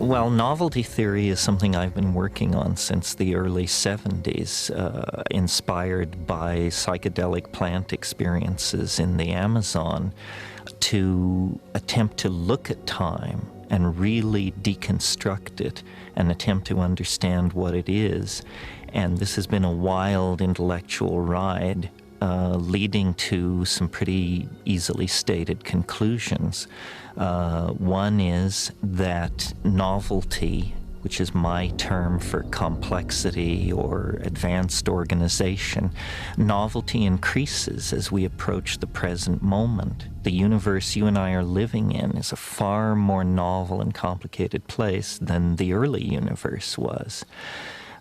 Well, novelty theory is something I've been working on since the early 70s, inspired by psychedelic plant experiences in the Amazon, to attempt to look at time and really deconstruct it and attempt to understand what it is. And this has been a wild intellectual ride, leading to some pretty easily stated conclusions. One is that novelty, which is my term for complexity or advanced organization, novelty increases as we approach the present moment. The universe you and I are living in is a far more novel and complicated place than the early universe was.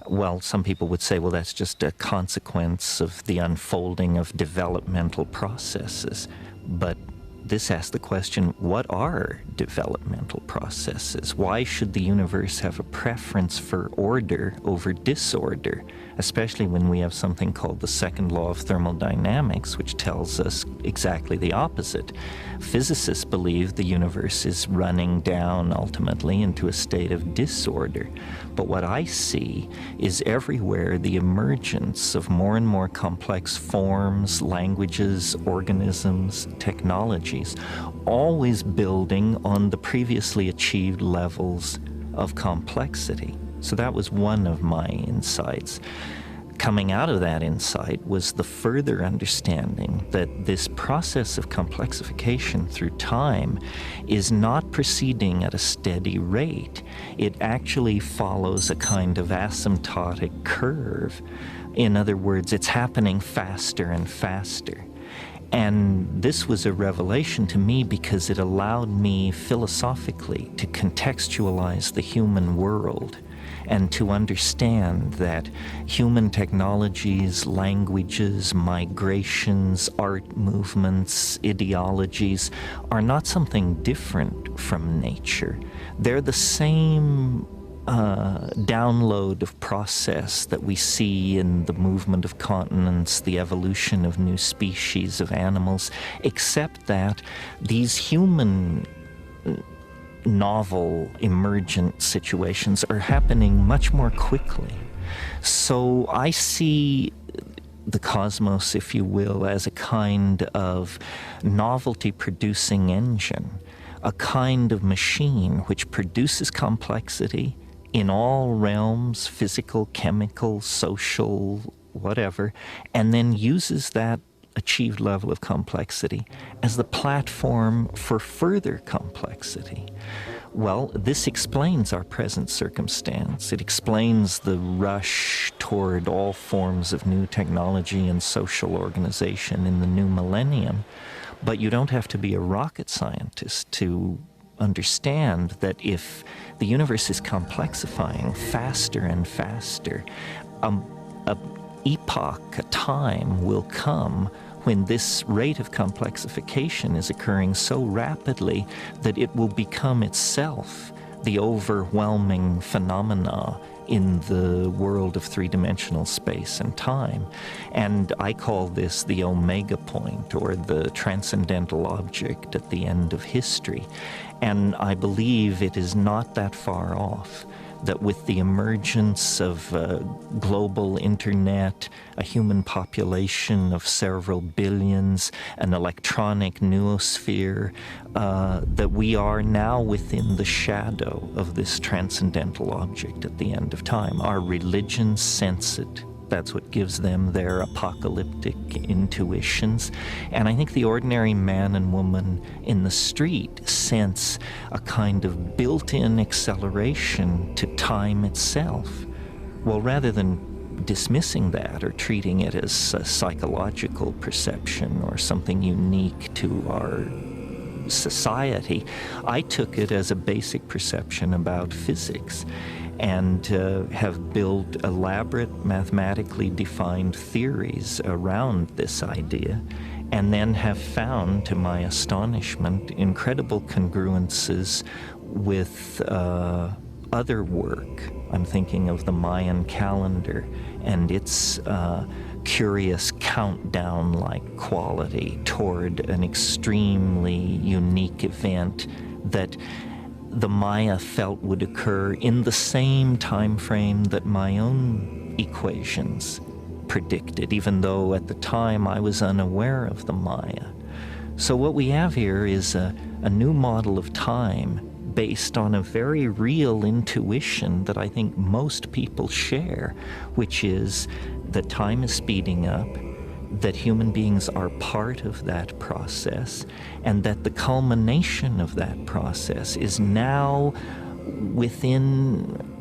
Well, some people would say, well, that's just a consequence of the unfolding of developmental processes. But this asks the question, what are developmental processes? Why should the universe have a preference for order over disorder, especially when we have something called the second law of thermodynamics, which tells us exactly the opposite? Physicists believe the universe is running down ultimately into a state of disorder. But what I see is everywhere the emergence of more and more complex forms, languages, organisms, technologies, always building on the previously achieved levels of complexity. So that was one of my insights. Coming out of that insight was the further understanding that this process of complexification through time is not proceeding at a steady rate. It actually follows a kind of asymptotic curve. In other words, it's happening faster and faster. And this was a revelation to me because it allowed me philosophically to contextualize the human world and to understand that human technologies, languages, migrations, art movements, ideologies are not something different from nature. They're the same download of process that we see in the movement of continents, the evolution of new species of animals, except that these human novel, emergent situations are happening much more quickly. So I see the cosmos, if you will, as a kind of novelty-producing engine, a kind of machine which produces complexity in all realms, physical, chemical, social, whatever, and then uses that achieved level of complexity as the platform for further complexity. Well, this explains our present circumstance. It explains the rush toward all forms of new technology and social organization in the new millennium. But you don't have to be a rocket scientist to understand that if the universe is complexifying faster and faster, a epoch, a time will come when this rate of complexification is occurring so rapidly that it will become itself the overwhelming phenomena in the world of three-dimensional space and time. And I call this the omega point, or the transcendental object at the end of history. And I believe it is not that far off, that with the emergence of global internet, a human population of several billions, an electronic noosphere, that we are now within the shadow of this transcendental object at the end of time. Our religions sense it. That's what gives them their apocalyptic intuitions. And I think the ordinary man and woman in the street sense a kind of built-in acceleration to time itself. Well, rather than dismissing that or treating it as a psychological perception or something unique to our society, I took it as a basic perception about physics, and have built elaborate mathematically defined theories around this idea, and then have found, to my astonishment, incredible congruences with other work. I'm thinking of the Mayan calendar and its curious countdown-like quality toward an extremely unique event that the Maya felt would occur in the same time frame that my own equations predicted, even though at the time I was unaware of the Maya. So what we have here is a new model of time based on a very real intuition that I think most people share, which is that time is speeding up, that human beings are part of that process, and that the culmination of that process is now within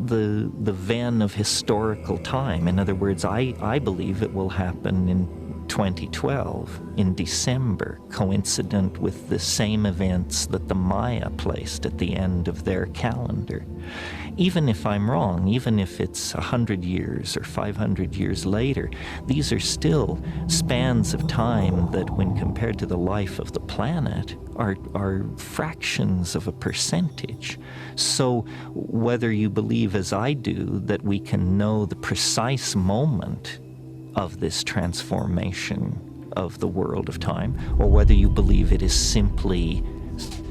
the ven of historical time. In other words, I believe it will happen in 2012, in December, coincident with the same events that the Maya placed at the end of their calendar. Even if I'm wrong, even if it's 100 years or 500 years later, these are still spans of time that, when compared to the life of the planet, are fractions of a percentage. So whether you believe, as I do, that we can know the precise moment of this transformation of the world of time, or whether you believe it is simply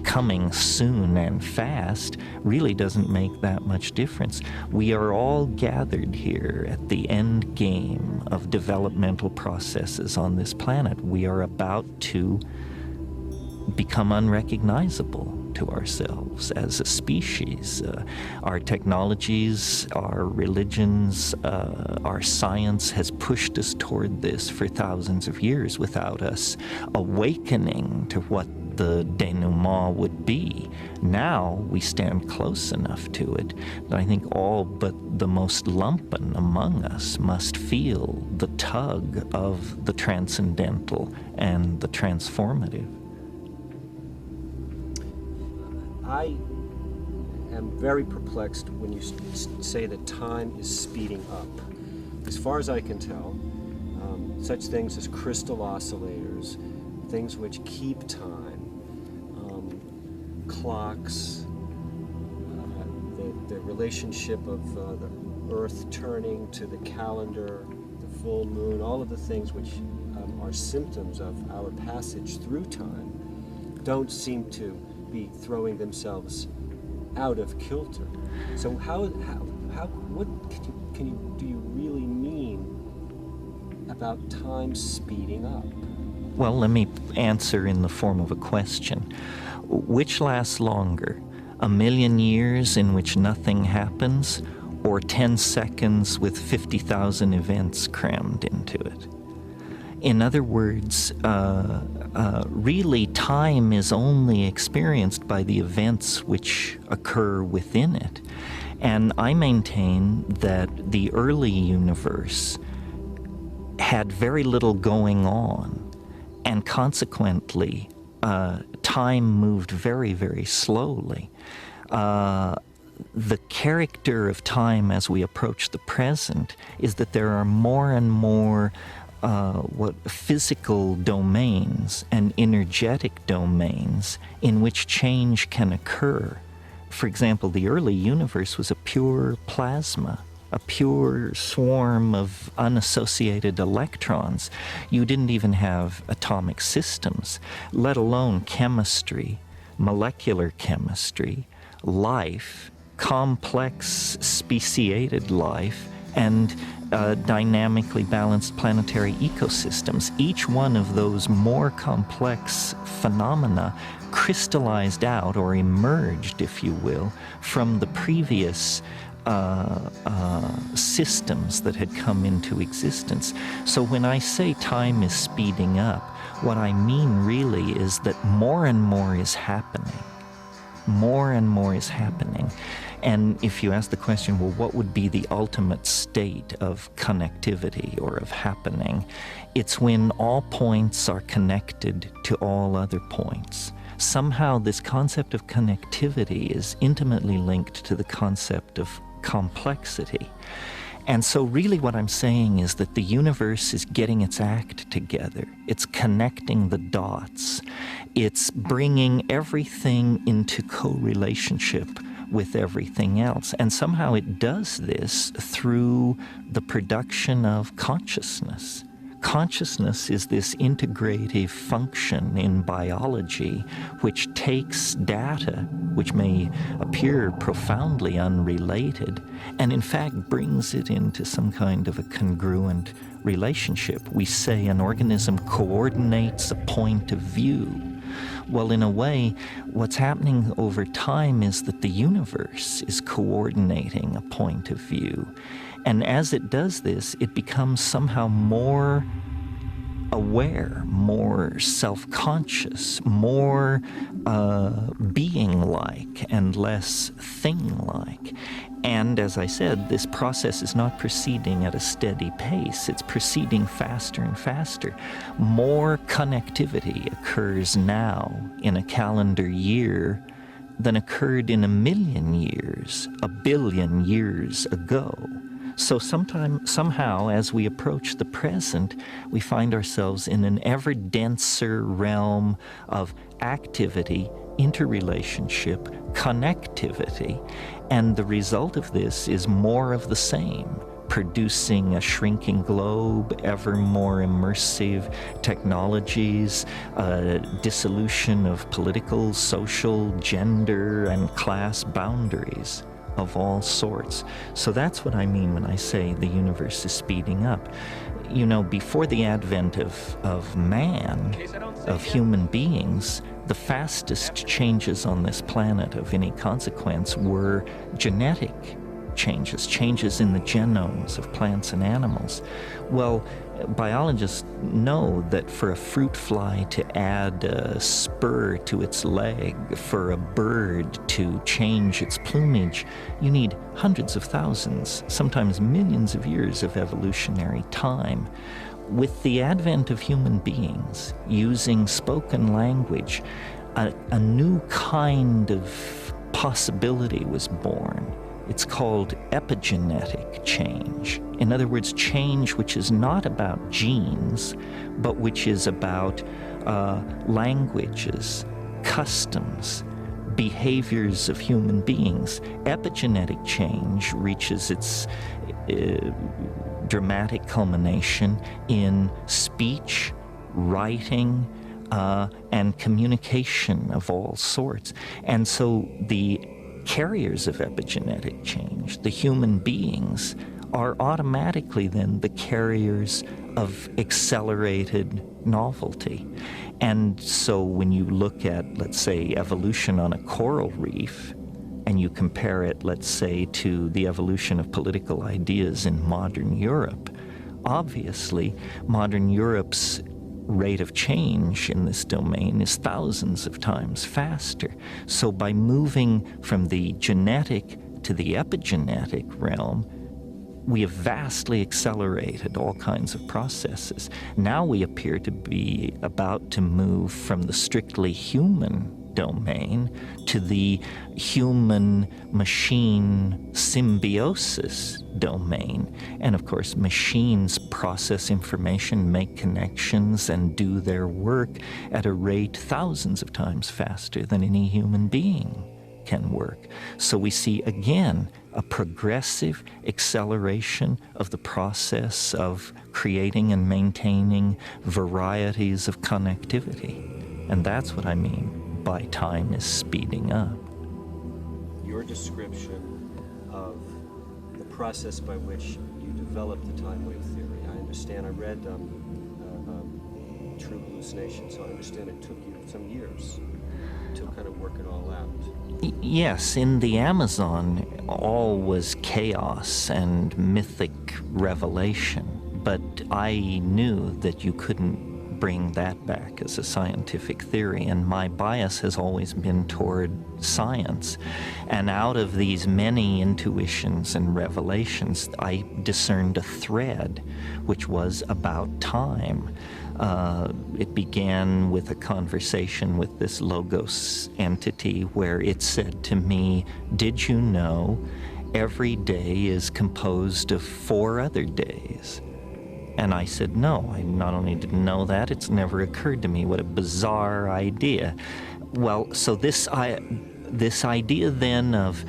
coming soon and fast, really doesn't make that much difference. We are all gathered here at the end game of developmental processes on this planet. We are about to become unrecognizable to ourselves as a species. Our technologies, our religions, our science has pushed us toward this for thousands of years without us awakening to what the denouement would be. Now we stand close enough to it that I think all but the most lumpen among us must feel the tug of the transcendental and the transformative. I am very perplexed when you say that time is speeding up. As far as I can tell, such things as crystal oscillators, things which keep time, clocks, the relationship of the Earth turning to the calendar, the full moon, all of the things which are symptoms of our passage through time, don't seem to be throwing themselves out of kilter. So what do you really mean about time speeding up? Well, let me answer in the form of a question. Which lasts longer, 1,000,000 years in which nothing happens, or 10 seconds with 50,000 events crammed into it? In other words, really time is only experienced by the events which occur within it. And I maintain that the early universe had very little going on, and consequently, time moved very, very slowly. The character of time as we approach the present is that there are more and more physical domains and energetic domains in which change can occur. For example, the early universe was a pure plasma, a pure swarm of unassociated electrons. You didn't even have atomic systems, let alone chemistry, molecular chemistry, life, complex speciated life, and dynamically balanced planetary ecosystems. Each one of those more complex phenomena crystallized out, or emerged, if you will, from the previous systems that had come into existence. So when I say time is speeding up, what I mean really is that more and more is happening. More and more is happening. And if you ask the question, well, what would be the ultimate state of connectivity or of happening? It's when all points are connected to all other points. Somehow this concept of connectivity is intimately linked to the concept of complexity. And so really what I'm saying is that the universe is getting its act together. It's connecting the dots. It's bringing everything into co-relationship with everything else. And somehow it does this through the production of consciousness. consciousness is this integrative function in biology which takes data, which may appear profoundly unrelated, and in fact brings it into some kind of a congruent relationship. We say an organism coordinates a point of view. Well, in a way, what's happening over time is that the universe is coordinating a point of view. And as it does this, it becomes somehow more aware, more self-conscious, more being-like and less thing-like. And as I said, this process is not proceeding at a steady pace. It's proceeding faster and faster. More connectivity occurs now in a calendar year than occurred in 1,000,000 years, 1,000,000,000 years ago. So somehow, as we approach the present, we find ourselves in an ever denser realm of activity, interrelationship, connectivity, and the result of this is more of the same, producing a shrinking globe, ever more immersive technologies, dissolution of political, social, gender, and class boundaries of all sorts. So that's what I mean when I say the universe is speeding up. You know, before the advent of man, of human beings, the fastest changes on this planet of any consequence were genetic changes in the genomes of plants and animals. Well, biologists know that for a fruit fly to add a spur to its leg, for a bird to change its plumage, you need hundreds of thousands, sometimes millions of years of evolutionary time. With the advent of human beings using spoken language, a new kind of possibility was born. It's called epigenetic change. In other words, change which is not about genes, but which is about languages, customs, behaviors of human beings. Epigenetic change reaches its dramatic culmination in speech, writing, and communication of all sorts. And so the carriers of epigenetic change, the human beings, are automatically then the carriers of accelerated novelty. And so when you look at, let's say, evolution on a coral reef, and you compare it, let's say, to the evolution of political ideas in modern Europe, obviously modern Europe's rate of change in this domain is thousands of times faster. So by moving from the genetic to the epigenetic realm, we have vastly accelerated all kinds of processes. Now we appear to be about to move from the strictly human domain to the human-machine symbiosis domain. And of course, machines process information, make connections, and do their work at a rate thousands of times faster than any human being can work. So we see, again, a progressive acceleration of the process of creating and maintaining varieties of connectivity. And that's what I mean by time is speeding up. Your description of the process by which you developed the Timewave theory, I understand, I read True Hallucination, so I understand it took you some years to kind of work it all out. Yes, in the Amazon, all was chaos and mythic revelation, but I knew that you couldn't bring that back as a scientific theory, and my bias has always been toward science. And out of these many intuitions and revelations, I discerned a thread which was about time. It began with a conversation with this Logos entity where it said to me, "Did you know every day is composed of 4 other days?" And I said, no, I not only didn't know that, it's never occurred to me. What a bizarre idea. Well, so this idea then of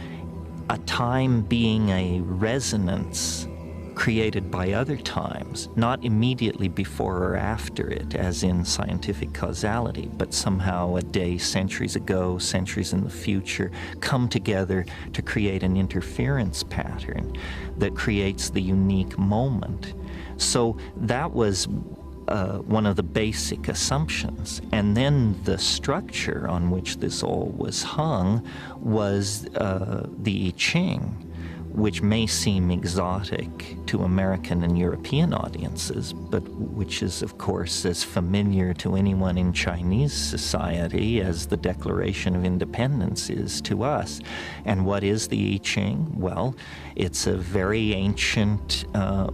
a time being a resonance created by other times, not immediately before or after it, as in scientific causality, but somehow a day centuries ago, centuries in the future, come together to create an interference pattern that creates the unique moment. So that was one of the basic assumptions. And then the structure on which this all was hung was the I Ching, which may seem exotic to American and European audiences, but which is, of course, as familiar to anyone in Chinese society as the Declaration of Independence is to us. And what is the I Ching? Well, it's a very ancient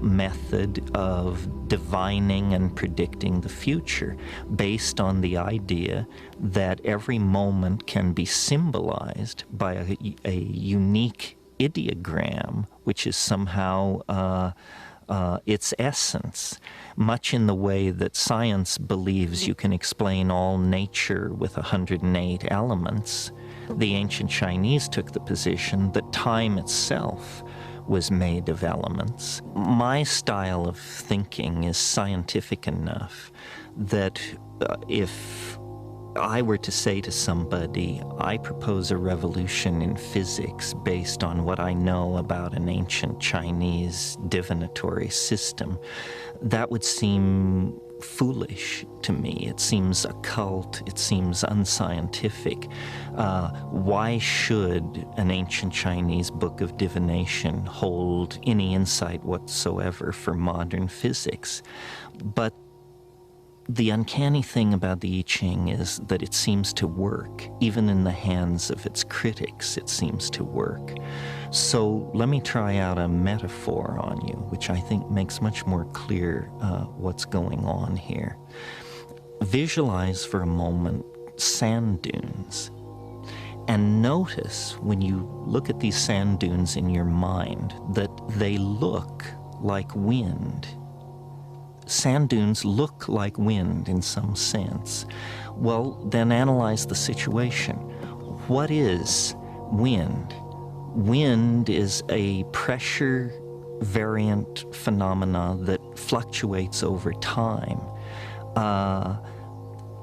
method of divining and predicting the future, based on the idea that every moment can be symbolized by a unique ideogram, which is somehow its essence, much in the way that science believes you can explain all nature with 108 elements. The ancient Chinese took the position that time itself was made of elements. My style of thinking is scientific enough that if I were to say to somebody, I propose a revolution in physics based on what I know about an ancient Chinese divinatory system, that would seem foolish to me. It seems occult. It seems unscientific. Why should an ancient Chinese book of divination hold any insight whatsoever for modern physics? But the uncanny thing about the I Ching is that it seems to work. Even in the hands of its critics, it seems to work. So let me try out a metaphor on you, which I think makes much more clear what's going on here. Visualize for a moment sand dunes, and notice when you look at these sand dunes in your mind that they look like wind. Sand dunes look like wind in some sense. Well, then analyze the situation. What is wind? Wind is a pressure variant phenomena that fluctuates over time.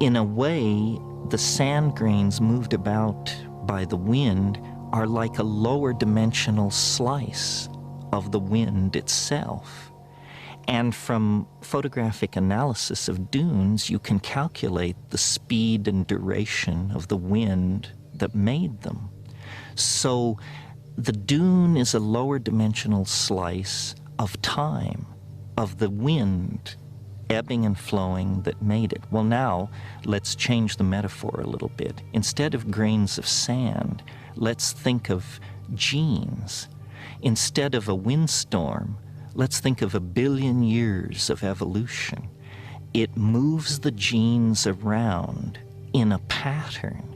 In a way, the sand grains moved about by the wind are like a lower dimensional slice of the wind itself. And from photographic analysis of dunes, you can calculate the speed and duration of the wind that made them. So the dune is a lower dimensional slice of time, of the wind ebbing and flowing that made it. Well, now let's change the metaphor a little bit. Instead of grains of sand, let's think of genes. Instead of a windstorm, let's think of 1 billion years of evolution. It moves the genes around in a pattern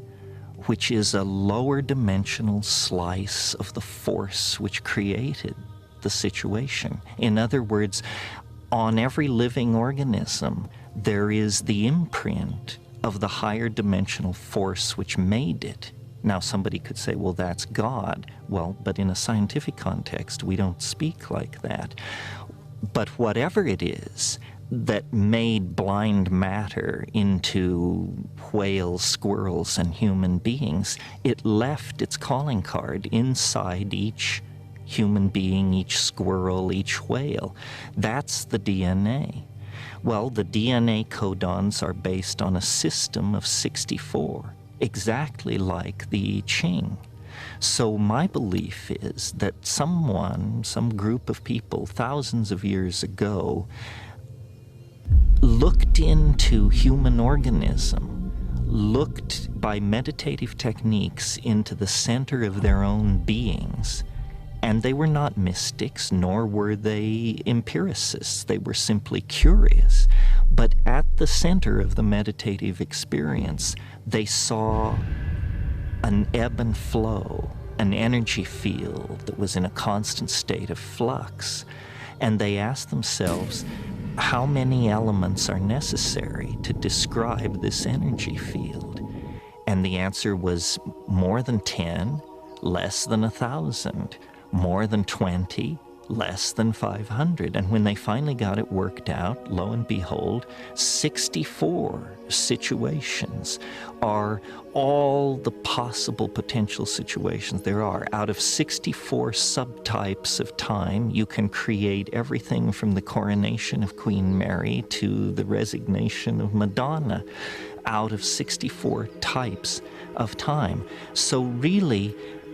which is a lower dimensional slice of the force which created the situation. In other words, on every living organism, there is the imprint of the higher dimensional force which made it. Now, somebody could say, well, that's God. Well, but in a scientific context, we don't speak like that. But whatever it is that made blind matter into whales, squirrels, and human beings, it left its calling card inside each human being, each squirrel, each whale. That's the DNA. Well, the DNA codons are based on a system of 64. Exactly like the I Ching. So my belief is that some group of people thousands of years ago looked into human organism, looked by meditative techniques into the center of their own beings, and they were not mystics, nor were they empiricists. They were simply curious. But at the center of the meditative experience, they saw an ebb and flow, an energy field that was in a constant state of flux. And they asked themselves, how many elements are necessary to describe this energy field? And the answer was more than 10, less than 1,000, more than 20, less than 500. And when they finally got it worked out, lo and behold, 64 situations are all the possible potential situations there are. Out of 64 subtypes of time, you can create everything from the coronation of Queen Mary to the resignation of Madonna, out of 64 types of time. So really,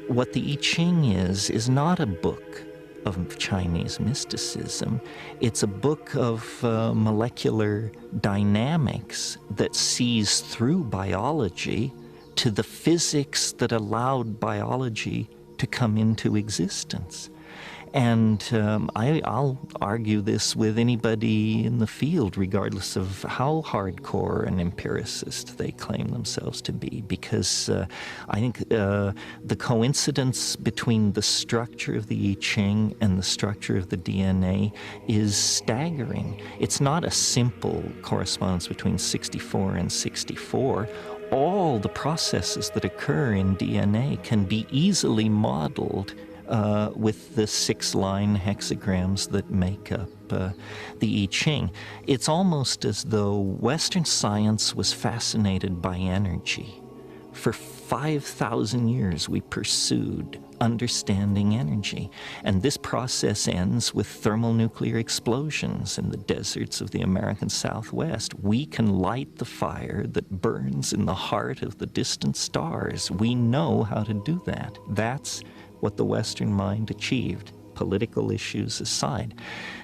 what the I Ching is not a book of Chinese mysticism. It's a book of molecular dynamics that sees through biology to the physics that allowed biology to come into existence. And I'll argue this with anybody in the field, regardless of how hardcore an empiricist they claim themselves to be, because I think the coincidence between the structure of the I Ching and the structure of the DNA is staggering. It's not a simple correspondence between 64 and 64. All the processes that occur in DNA can be easily modeled with the 6-line hexagrams that make up the I Ching. It's almost as though Western science was fascinated by energy. For 5,000 years we pursued understanding energy, and this process ends with thermonuclear explosions in the deserts of the American Southwest. We can light the fire that burns in the heart of the distant stars. We know how to do that. That's what the Western mind achieved, political issues aside.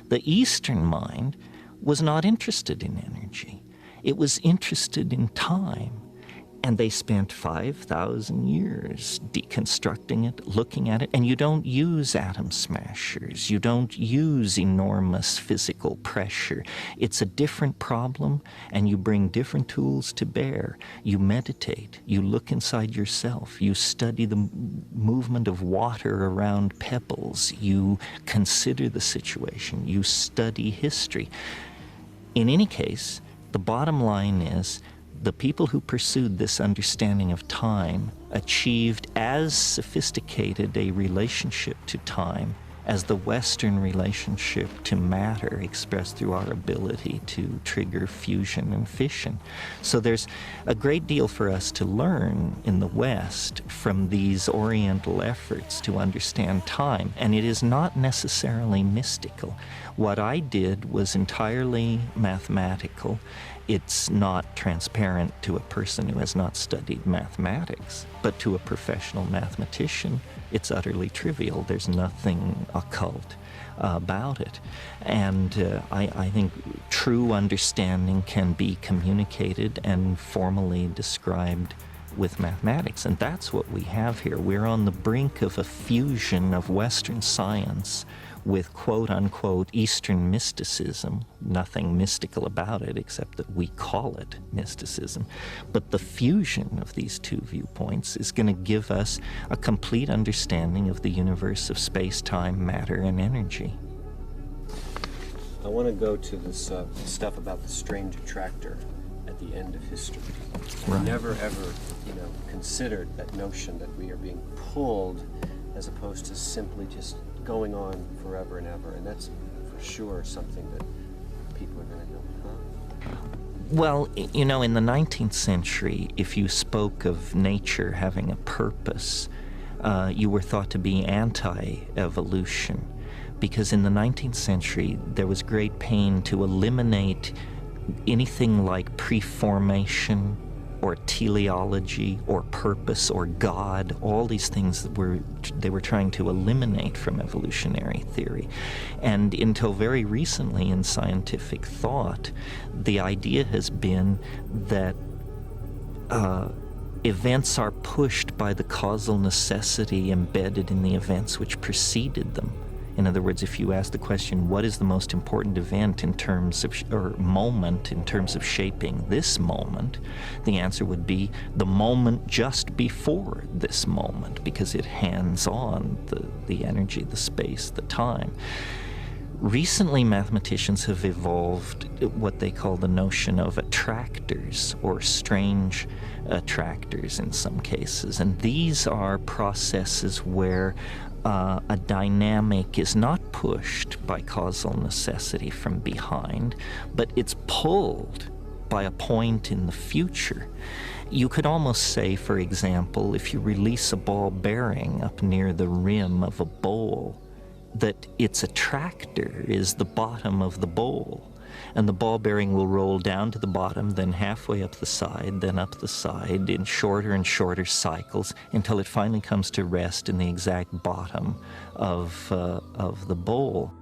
The Eastern mind was not interested in energy. It was interested in time. And they spent 5,000 years deconstructing it, looking at it. And you don't use atom smashers. You don't use enormous physical pressure. It's a different problem, and you bring different tools to bear. You meditate. You look inside yourself. You study the movement of water around pebbles. You consider the situation. You study history. In any case, the bottom line is, the people who pursued this understanding of time achieved as sophisticated a relationship to time as the Western relationship to matter expressed through our ability to trigger fusion and fission. So there's a great deal for us to learn in the West from these Oriental efforts to understand time, and it is not necessarily mystical. What I did was entirely mathematical. It's not transparent to a person who has not studied mathematics, but to a professional mathematician, it's utterly trivial. There's nothing occult about it. And I think true understanding can be communicated and formally described with mathematics. And that's what we have here. We're on the brink of a fusion of Western science with quote-unquote Eastern mysticism. Nothing mystical about it except that we call it mysticism. But the fusion of these two viewpoints is going to give us a complete understanding of the universe of space-time, matter, and energy. I want to go to this stuff about the strange attractor at the end of history. Right. I never ever, considered that notion that we are being pulled as opposed to simply just going on forever and ever. And that's for sure something that people are going to go, huh? Well, in the 19th century, if you spoke of nature having a purpose, you were thought to be anti-evolution. Because in the 19th century, there was great pain to eliminate anything like preformation or teleology or purpose or God, all these things that they were trying to eliminate from evolutionary theory. And until very recently in scientific thought, the idea has been that events are pushed by the causal necessity embedded in the events which preceded them. In other words, if you ask the question, what is the most important event in terms of, or moment in terms of shaping this moment, the answer would be the moment just before this moment, because it hands on the energy, the space, the time. Recently, mathematicians have evolved what they call the notion of attractors, or strange attractors in some cases. And these are processes where a dynamic is not pushed by causal necessity from behind, but it's pulled by a point in the future. You could almost say, for example, if you release a ball bearing up near the rim of a bowl, that its attractor is the bottom of the bowl. And the ball bearing will roll down to the bottom, then halfway up the side, then up the side in shorter and shorter cycles until it finally comes to rest in the exact bottom of the bowl.